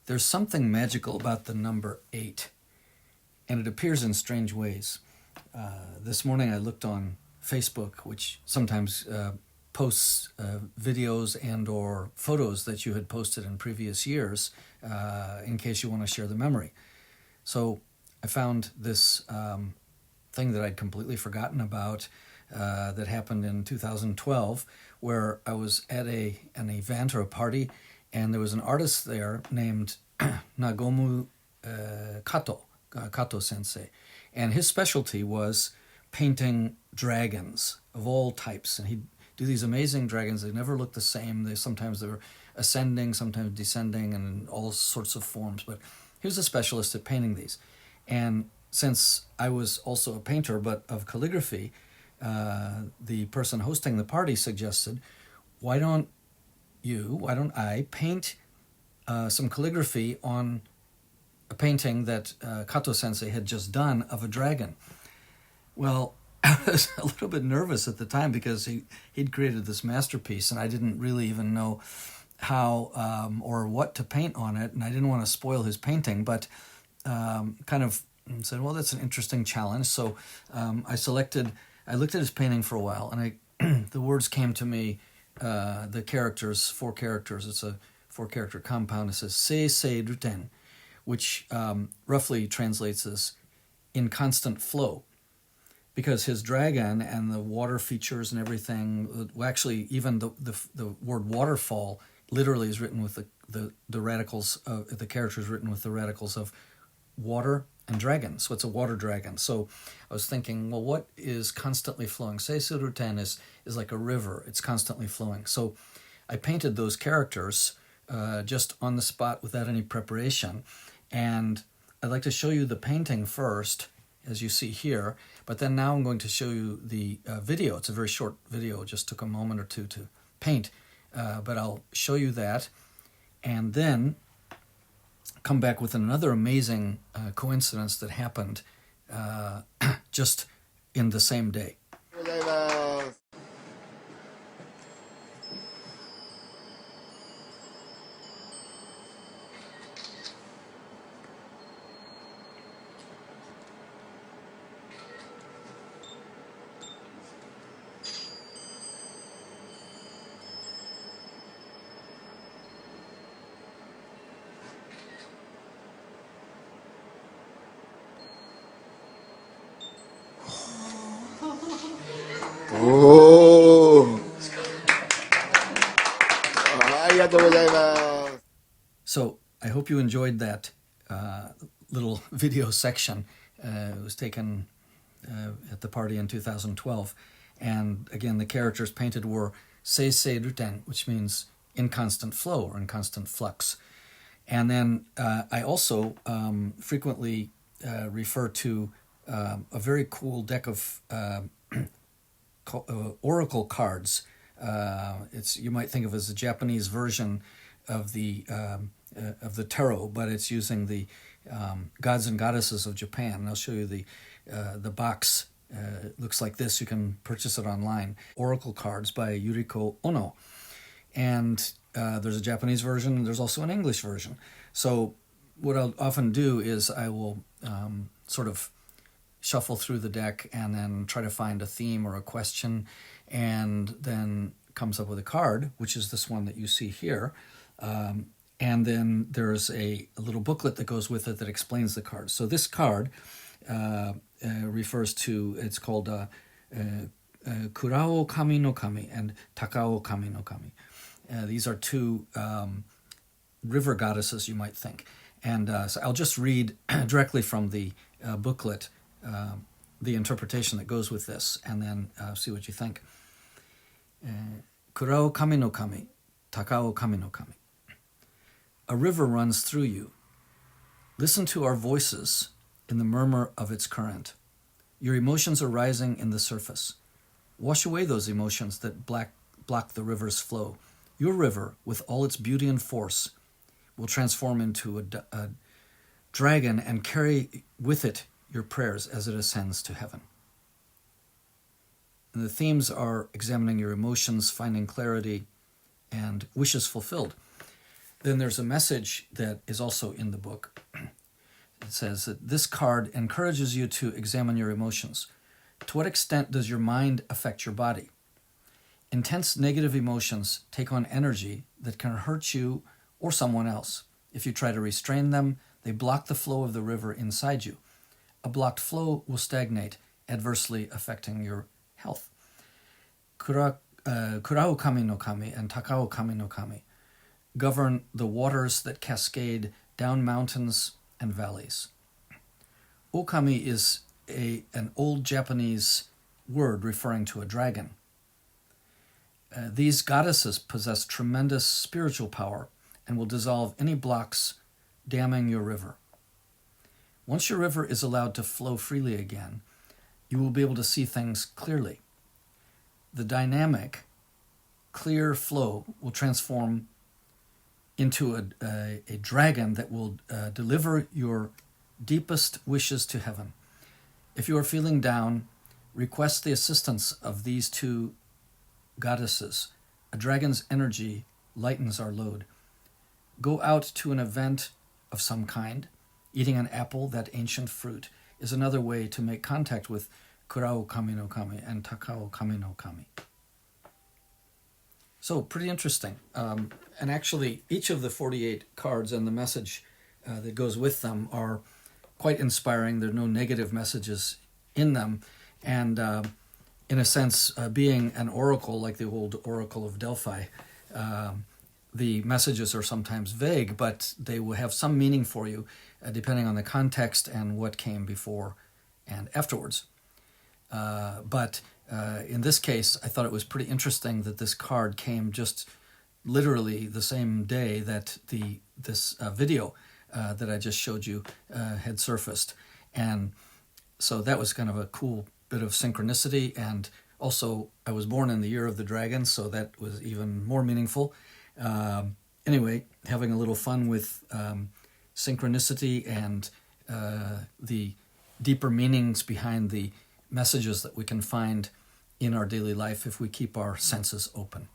There's something magical about the number 8, and it appears in strange ways. This morning I looked on Facebook, which sometimes posts videos and or photos that you had posted in previous years in case you want to share the memory. So I found this thing that I'd completely forgotten about that happened in 2012, where I was at an event or a party, and there was an artist there named Nagomu Kato sensei, and his specialty was painting dragons of all types, and he'd do these amazing dragons. They never look the same. Sometimes they're ascending, sometimes descending, and in all sorts of forms. But he was a specialist at painting these. And since I was also a painter, but of calligraphy, the person hosting the party suggested, why don't I paint some calligraphy on a painting that Kato sensei had just done of a dragon. Well, I was a little bit nervous at the time because he'd created this masterpiece, and I didn't really even know how or what to paint on it, and I didn't want to spoil his painting, but kind of said, well, that's an interesting challenge. So I looked at his painting for a while, and the words came to me, the characters, 4 characters. It's a 4-character compound. It says sei sei ruten, which roughly translates as in constant flow. Because his dragon and the water features and everything, actually even the word waterfall literally is written with the radicals of the characters written with the radicals of water and dragon. So it's a water dragon. So I was thinking, well, what is constantly flowing? Seisuruten is like a river. It's constantly flowing. So I painted those characters just on the spot without any preparation. And I'd like to show you the painting first, as you see here, but then now I'm going to show you the video. It's a very short video. It just took a moment or two to paint, but I'll show you that, and then come back with another amazing coincidence that happened just in the same day. So I hope you enjoyed that little video section. It was taken at the party in 2012. And again, the characters painted were seisei ruten, which means in constant flow or in constant flux. And then I also frequently refer to a very cool deck of oracle cards. You might think of it as a Japanese version of the tarot, but it's using the gods and goddesses of Japan. And I'll show you the box. It looks like this. You can purchase it online. Oracle cards by Yuriko Ono. And there's a Japanese version, and there's also an English version. So what I'll often do is I will sort of shuffle through the deck and then try to find a theme or a question, and then comes up with a card, which is this one that you see here. And then there's a little booklet that goes with it that explains the cards. So this card refers to, it's called Kurao Kami no Kami and Takao Kami no Kami. These are 2 river goddesses, you might think. And so I'll just read directly from the booklet the interpretation that goes with this, and then see what you think. Kurao Kami no Kami, Takao Kami no Kami. A river runs through you. Listen to our voices in the murmur of its current. Your emotions are rising in the surface. Wash away those emotions that block the river's flow. Your river, with all its beauty and force, will transform into a dragon and carry with it your prayers as it ascends to heaven. And the themes are examining your emotions, finding clarity, and wishes fulfilled. Then there's a message that is also in the book. It says that this card encourages you to examine your emotions. To what extent does your mind affect your body? Intense negative emotions take on energy that can hurt you or someone else. If you try to restrain them, they block the flow of the river inside you. A blocked flow will stagnate, adversely affecting your health. Kurao kami no kami and takao kami no kami govern the waters that cascade down mountains and valleys. Okami is an old Japanese word referring to a dragon. These goddesses possess tremendous spiritual power and will dissolve any blocks damming your river. Once your river is allowed to flow freely again, you will be able to see things clearly. The dynamic, clear flow will transform into a dragon that will deliver your deepest wishes to heaven. If you are feeling down, request the assistance of these two goddesses. A dragon's energy lightens our load. Go out to an event of some kind. Eating an apple, that ancient fruit, is another way to make contact with Kurao kami no kami and Takao kami no kami. So, pretty interesting. And actually, each of the 48 cards and the message that goes with them are quite inspiring. There are no negative messages in them. And in a sense, being an oracle, like the old Oracle of Delphi, the messages are sometimes vague, but they will have some meaning for you, depending on the context and what came before and afterwards. But in this case, I thought it was pretty interesting that this card came just literally the same day that this video that I just showed you had surfaced. And so that was kind of a cool bit of synchronicity. And also, I was born in the year of the dragon, so that was even more meaningful. Anyway, having a little fun with synchronicity and the deeper meanings behind the messages that we can find in our daily life if we keep our senses open.